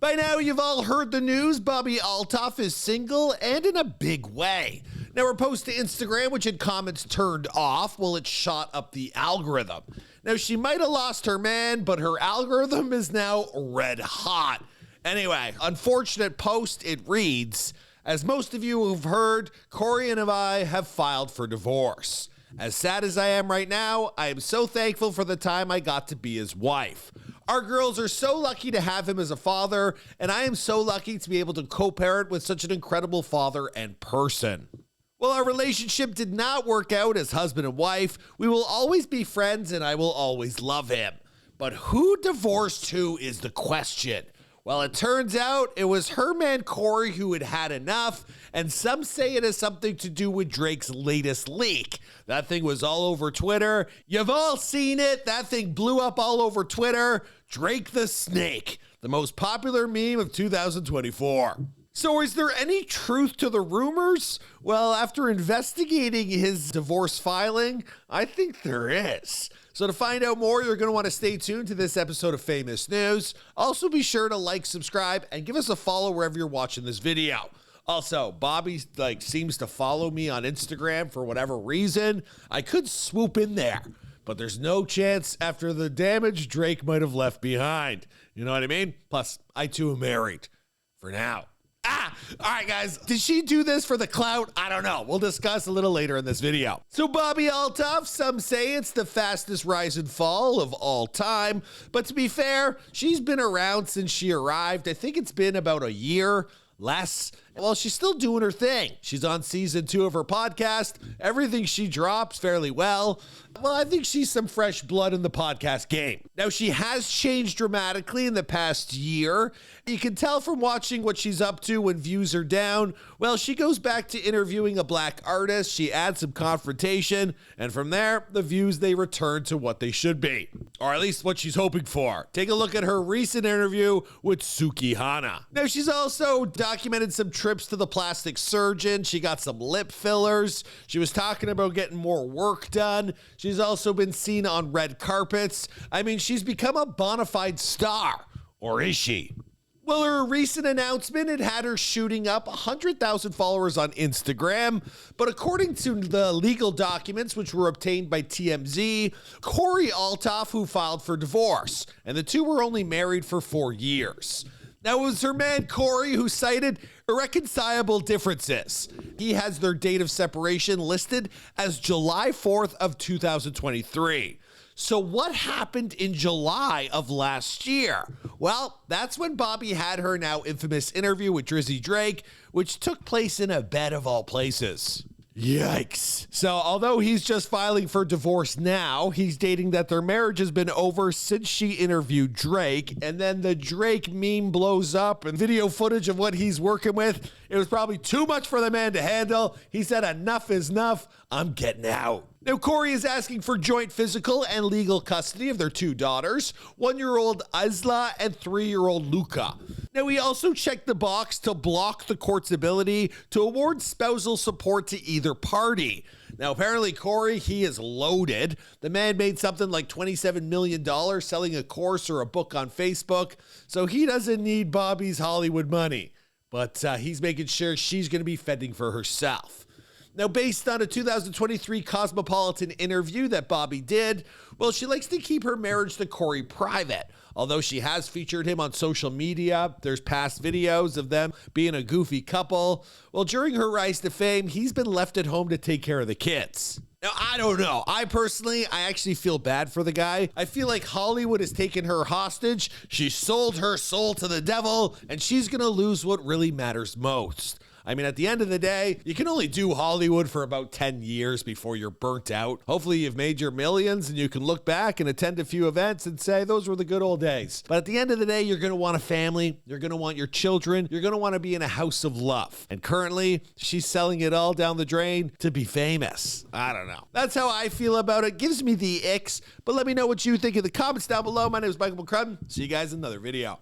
By now, you've all heard the news. Bobbi Althoff is single and in a big way. Now, her post to Instagram, which had comments turned off, well, it shot up the algorithm. Now, she might have lost her man, but her algorithm is now red hot. Anyway, unfortunate post, it reads, as most of you have heard, Cory and I have filed for divorce. As sad as I am right now, I am so thankful for the time I got to be his wife. Our girls are so lucky to have him as a father, and I am so lucky to be able to co-parent with such an incredible father and person. While our relationship did not work out as husband and wife, we will always be friends and I will always love him. But who divorced who is the question. Well, it turns out it was her man Cory who had had enough, and some say it has something to do with Drake's latest leak. That thing was all over Twitter. You've all seen it. That thing blew up all over Twitter. Drake the Snake, the most popular meme of 2024. So is there any truth to the rumors? Well, after investigating his divorce filing, I think there is. So to find out more, you're going to want to stay tuned to this episode of Famous News. Also, be sure to like, subscribe, and give us a follow wherever you're watching this video. Also, Bobbi seems to follow me on Instagram for whatever reason. I could swoop in there, but there's no chance after the damage Drake might have left behind. You know what I mean? Plus, I too am married. For now. All right, guys. Did she do this for the clout? I don't know. We'll discuss a little later in this video. So Bobbi Althoff, some say it's the fastest rise and fall of all time. But to be fair, she's been around since she arrived. I think it's been about a year, less. Well, she's still doing her thing. She's on season 2 of her podcast. Everything she drops fairly well. Well, I think she's some fresh blood in the podcast game. Now, she has changed dramatically in the past year. You can tell from watching what she's up to when views are down. Well, she goes back to interviewing a black artist. She adds some confrontation. And from there, the views, they return to what they should be. Or at least what she's hoping for. Take a look at her recent interview with Suki Hana. Now, she's also documented some trips to the plastic surgeon. She got some lip fillers. She was talking about getting more work done. She's also been seen on red carpets. I mean, she's become a bona fide star. Or is she? Well, her recent announcement, it had her shooting up 100,000 followers on Instagram. But according to the legal documents, which were obtained by TMZ, Cory Althoff, who filed for divorce, and the two were only married for 4 years. Now, it was her man Cory who cited irreconcilable differences. He has their date of separation listed as July 4th of 2023. So what happened in July of last year? Well, that's when Bobbi had her now infamous interview with Drizzy Drake, which took place in a bed of all places. Yikes. So although he's just filing for divorce now, he's dating that their marriage has been over since she interviewed Drake. And then the Drake meme blows up and video footage of what he's working with. It was probably too much for the man to handle. He said, enough is enough. I'm getting out. Now, Cory is asking for joint physical and legal custody of their 2 daughters, 1-year-old Isla and 3-year-old Luca. Now, he also checked the box to block the court's ability to award spousal support to either party. Now, apparently, Cory, he is loaded. The man made something like $27 million selling a course or a book on Facebook, so he doesn't need Bobbi's Hollywood money. But he's making sure she's going to be fending for herself. Now, based on a 2023 Cosmopolitan interview that Bobbi did, well, she likes to keep her marriage to Cory private. Although she has featured him on social media, there's past videos of them being a goofy couple. Well, during her rise to fame, he's been left at home to take care of the kids. Now, I don't know. I actually feel bad for the guy. I feel like Hollywood has taken her hostage. She sold her soul to the devil, and she's going to lose what really matters most. I mean, at the end of the day, you can only do Hollywood for about 10 years before you're burnt out. Hopefully you've made your millions and you can look back and attend a few events and say, those were the good old days. But at the end of the day, you're going to want a family. You're going to want your children. You're going to want to be in a house of love. And currently, she's selling it all down the drain to be famous. I don't know. That's how I feel about it. Gives me the icks. But let me know what you think in the comments down below. My name is Michael McCrudden. See you guys in another video.